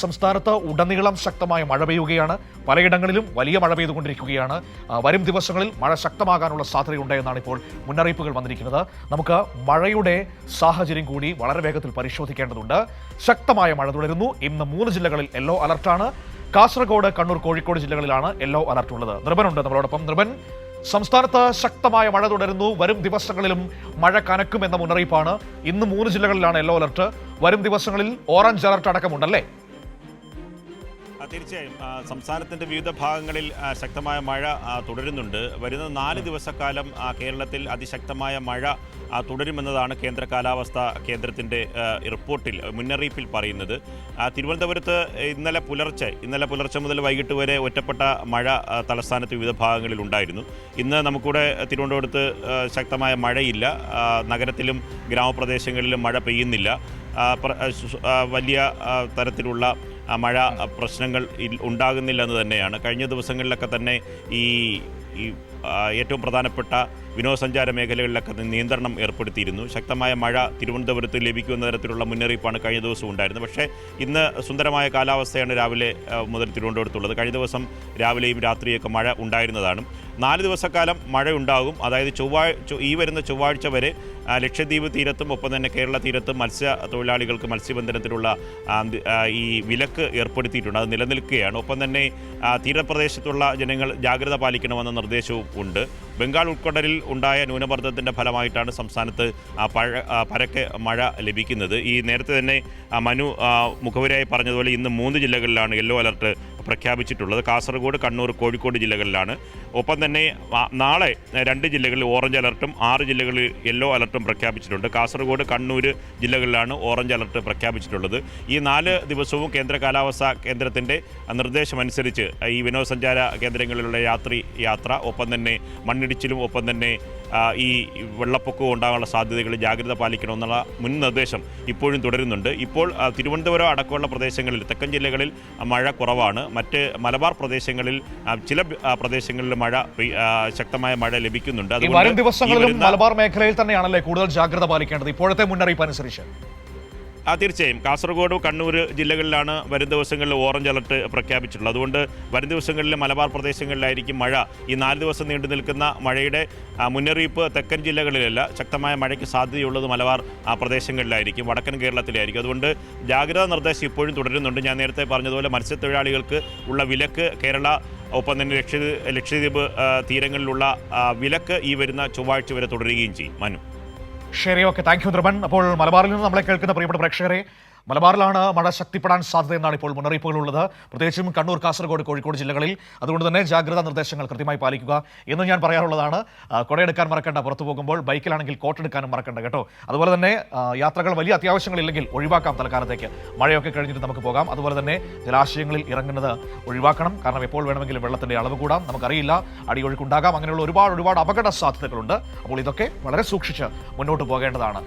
സംസ്ഥാനത്ത് ഉടനീളം ശക്തമായ മഴ പെയ്യുകയാണ്. പലയിടങ്ങളിലും വലിയ മഴ പെയ്തുകൊണ്ടിരിക്കുകയാണ്. വരും ദിവസങ്ങളിൽ മഴ ശക്തമാകാനുള്ള സാധ്യതയുണ്ട് എന്നാണ് ഇപ്പോൾ മുന്നറിയിപ്പുകൾ വന്നിരിക്കുന്നത്. നമുക്ക് മഴയുടെ സാഹചര്യം കൂടി വളരെ വേഗത്തിൽ പരിശോധിക്കേണ്ടതുണ്ട്. ശക്തമായ മഴ തുടരുന്നു. ഇന്ന് 3 ജില്ലകളിൽ യെല്ലോ അലർട്ടാണ്. കാസർഗോഡ്, കണ്ണൂർ, കോഴിക്കോട് ജില്ലകളിലാണ് യെല്ലോ അലർട്ട് ഉള്ളത്. നൃപനുണ്ട് നമ്മളോടൊപ്പം. നൃപൻ, സംസ്ഥാനത്ത് ശക്തമായ മഴ തുടരുന്നു. വരും ദിവസങ്ങളിലും മഴ കനക്കുമെന്ന മുന്നറിയിപ്പാണ്. ഇന്ന് 3 ജില്ലകളിലാണ് യെല്ലോ അലർട്ട്. വരും ദിവസങ്ങളിൽ ഓറഞ്ച് അലർട്ട് അടക്കമുണ്ടല്ലേ? തീർച്ചയായും സംസ്ഥാനത്തിൻ്റെ വിവിധ ഭാഗങ്ങളിൽ ശക്തമായ മഴ തുടരുന്നുണ്ട്. വരുന്ന 4 ദിവസക്കാലം കേരളത്തിൽ അതിശക്തമായ മഴ തുടരുമെന്നതാണ് കേന്ദ്ര കാലാവസ്ഥാ കേന്ദ്രത്തിൻ്റെ റിപ്പോർട്ടിൽ, മുന്നറിയിപ്പിൽ പറയുന്നത്. തിരുവനന്തപുരത്ത് ഇന്നലെ പുലർച്ചെ മുതൽ വൈകിട്ട് വരെ ഒറ്റപ്പെട്ട മഴ തലസ്ഥാനത്ത് വിവിധ ഭാഗങ്ങളിൽ ഉണ്ടായിരുന്നു. ഇന്ന് നമുക്കിവിടെ തിരുവനന്തപുരത്ത് ശക്തമായ മഴയില്ല. നഗരത്തിലും ഗ്രാമപ്രദേശങ്ങളിലും മഴ പെയ്യുന്നില്ല. വലിയ തരത്തിലുള്ള മഴ പ്രശ്നങ്ങൾ ഉണ്ടാകുന്നില്ല എന്ന് തന്നെയാണ്. കഴിഞ്ഞ ദിവസങ്ങളിലൊക്കെ തന്നെ ഈ ഏറ്റവും പ്രധാനപ്പെട്ട വിനോദസഞ്ചാര മേഖലകളിലൊക്കെ നിയന്ത്രണം ഏർപ്പെടുത്തിയിരുന്നു. ശക്തമായ മഴ തിരുവനന്തപുരത്ത് ലഭിക്കുന്ന തരത്തിലുള്ള മുന്നറിയിപ്പാണ് കഴിഞ്ഞ ദിവസം ഉണ്ടായിരുന്നത്. പക്ഷേ ഇന്ന് സുന്ദരമായ കാലാവസ്ഥയാണ് രാവിലെ മുതൽ തിരുവനന്തപുരത്തുള്ളത്. കഴിഞ്ഞ ദിവസം രാവിലെയും രാത്രിയൊക്കെ മഴ ഉണ്ടായിരുന്നതാണ്. 4 ദിവസക്കാലം മഴ ഉണ്ടാകും. അതായത് ഈ വരുന്ന ചൊവ്വാഴ്ച വരെ ലക്ഷദ്വീപ് തീരത്തും ഒപ്പം തന്നെ കേരള തീരത്തും മത്സ്യത്തൊഴിലാളികൾക്ക് മത്സ്യബന്ധനത്തിനുള്ള ഈ വിലക്ക് ഏർപ്പെടുത്തിയിട്ടുണ്ട്. അത് നിലനിൽക്കുകയാണ്. ഒപ്പം തന്നെ തീരപ്രദേശത്തുള്ള ജനങ്ങൾ ജാഗ്രത പാലിക്കണമെന്ന നിർദ്ദേശവും ഉണ്ട്. ബംഗാൾ ഉൾക്കടലിൽ ഉണ്ടായ ന്യൂനമർദ്ദത്തിൻ്റെ ഫലമായിട്ടാണ് സംസ്ഥാനത്ത് പരക്കെ മഴ ലഭിക്കുന്നത്. ഈ നേരത്തെ തന്നെ മനു മുഖവുരയായി പറഞ്ഞതുപോലെ ഇന്ന് 3 ജില്ലകളിലാണ് യെല്ലോ അലർട്ട് പ്രഖ്യാപിച്ചിട്ടുള്ളത്. കാസർഗോഡ്, കണ്ണൂർ, കോഴിക്കോട് ജില്ലകളിലാണ്. ഒപ്പം തന്നെ നാളെ 2 ജില്ലകളിൽ ഓറഞ്ച് അലർട്ടും 6 ജില്ലകളിൽ യെല്ലോ അലർട്ടും പ്രഖ്യാപിച്ചിട്ടുണ്ട്. കാസർഗോഡ്, കണ്ണൂർ ജില്ലകളിലാണ് ഓറഞ്ച് അലർട്ട് പ്രഖ്യാപിച്ചിട്ടുള്ളത്. ഈ 4 ദിവസവും കേന്ദ്ര കാലാവസ്ഥാ കേന്ദ്രത്തിൻ്റെ നിർദ്ദേശമനുസരിച്ച് ഈ വിനോദസഞ്ചാര കേന്ദ്രങ്ങളിലുള്ള യാത്ര ഒപ്പം തന്നെ മണ്ണിടിച്ചിലും ഒപ്പം തന്നെ ഈ വെള്ളപ്പൊക്കവും ഉണ്ടാകാനുള്ള സാധ്യതകൾ ജാഗ്രത പാലിക്കണമെന്നുള്ള മുൻ നിർദ്ദേശം ഇപ്പോഴും തുടരുന്നുണ്ട്. ഇപ്പോൾ തിരുവനന്തപുരം അടക്കമുള്ള പ്രദേശങ്ങളിൽ, തെക്കൻ ജില്ലകളിൽ മഴ കുറവാണ്. മറ്റ് മലബാർ പ്രദേശങ്ങളിൽ ചില പ്രദേശങ്ങളിൽ ശക്തമായ മഴ ലഭിക്കുന്നുണ്ട്. വരും ദിവസങ്ങളിലും മലബാർ മേഖലയിൽ തന്നെയാണല്ലേ കൂടുതൽ ജാഗ്രത പാലിക്കേണ്ടത് ഇപ്പോഴത്തെ മുന്നറിയിപ്പ് അനുസരിച്ച്? തീർച്ചയായും കാസർഗോഡ്, കണ്ണൂർ ജില്ലകളിലാണ് വരും ദിവസങ്ങളിൽ ഓറഞ്ച് അലർട്ട് പ്രഖ്യാപിച്ചിട്ടുള്ളത്. അതുകൊണ്ട് വരും ദിവസങ്ങളിൽ മലബാർ പ്രദേശങ്ങളിലായിരിക്കും മഴ. ഈ 4 ദിവസം നീണ്ടു നിൽക്കുന്ന മഴയുടെ മുന്നറിയിപ്പ് തെക്കൻ ജില്ലകളിലല്ല. ശക്തമായ മഴയ്ക്ക് സാധ്യതയുള്ളത് മലബാർ പ്രദേശങ്ങളിലായിരിക്കും, വടക്കൻ കേരളത്തിലായിരിക്കും. അതുകൊണ്ട് ജാഗ്രതാ നിർദ്ദേശം ഇപ്പോഴും തുടരുന്നുണ്ട്. ഞാൻ നേരത്തെ പറഞ്ഞതുപോലെ മത്സ്യത്തൊഴിലാളികൾക്ക് ഉള്ള വിലക്ക് കേരള ഒപ്പം തന്നെ ലക്ഷദ്വീപ് തീരങ്ങളിലുള്ള വിലക്ക് ഈ വരുന്ന ചൊവ്വാഴ്ച വരെ തുടരുകയും ചെയ്യും. മനു, ശരി, ഓക്കെ, താങ്ക് യു നൃപൻ. അപ്പോൾ മലബാറിൽ നിന്ന് നമ്മളെ കേൾക്കുന്ന പ്രിയപ്പെട്ട പ്രേക്ഷകരെ, മലബാറിലാണ് മഴ ശക്തിപ്പെടാൻ സാധ്യതയെന്നാണ് ഇപ്പോൾ മുന്നറിയിപ്പുകളുള്ളത്, പ്രത്യേകിച്ചും കണ്ണൂർ, കാസർഗോഡ്, കോഴിക്കോട് ജില്ലകളിൽ. അതുകൊണ്ട് തന്നെ ജാഗ്രതാ നിർദ്ദേശങ്ങൾ കൃത്യമായി പാലിക്കുക എന്ന് ഞാൻ പറയാറുള്ളതാണ്. കുടയെടുക്കാൻ മറക്കണ്ട, പുറത്തു പോകുമ്പോൾ ബൈക്കിലാണെങ്കിൽ കോട്ടെടുക്കാനും മറക്കണ്ട കേട്ടോ. അതുപോലെ തന്നെ യാത്രകൾ വലിയ അത്യാവശ്യങ്ങളില്ലെങ്കിൽ ഒഴിവാക്കാം തൽക്കാലത്തേക്ക്. മഴയൊക്കെ കഴിഞ്ഞിട്ട് നമുക്ക് പോകാം. അതുപോലെ തന്നെ ജലാശയങ്ങളിൽ ഇറങ്ങുന്നത് ഒഴിവാക്കണം. കാരണം എപ്പോൾ വേണമെങ്കിലും വെള്ളത്തിൻ്റെ അളവ് കൂടാം, നമുക്കറിയില്ല, അടിയൊഴുക്കുണ്ടാകാം. അങ്ങനെയുള്ള ഒരുപാട് അപകട സാധ്യതകളുണ്ട്. അപ്പോൾ ഇതൊക്കെ വളരെ സൂക്ഷിച്ച് മുന്നോട്ട് പോകേണ്ടതാണ്.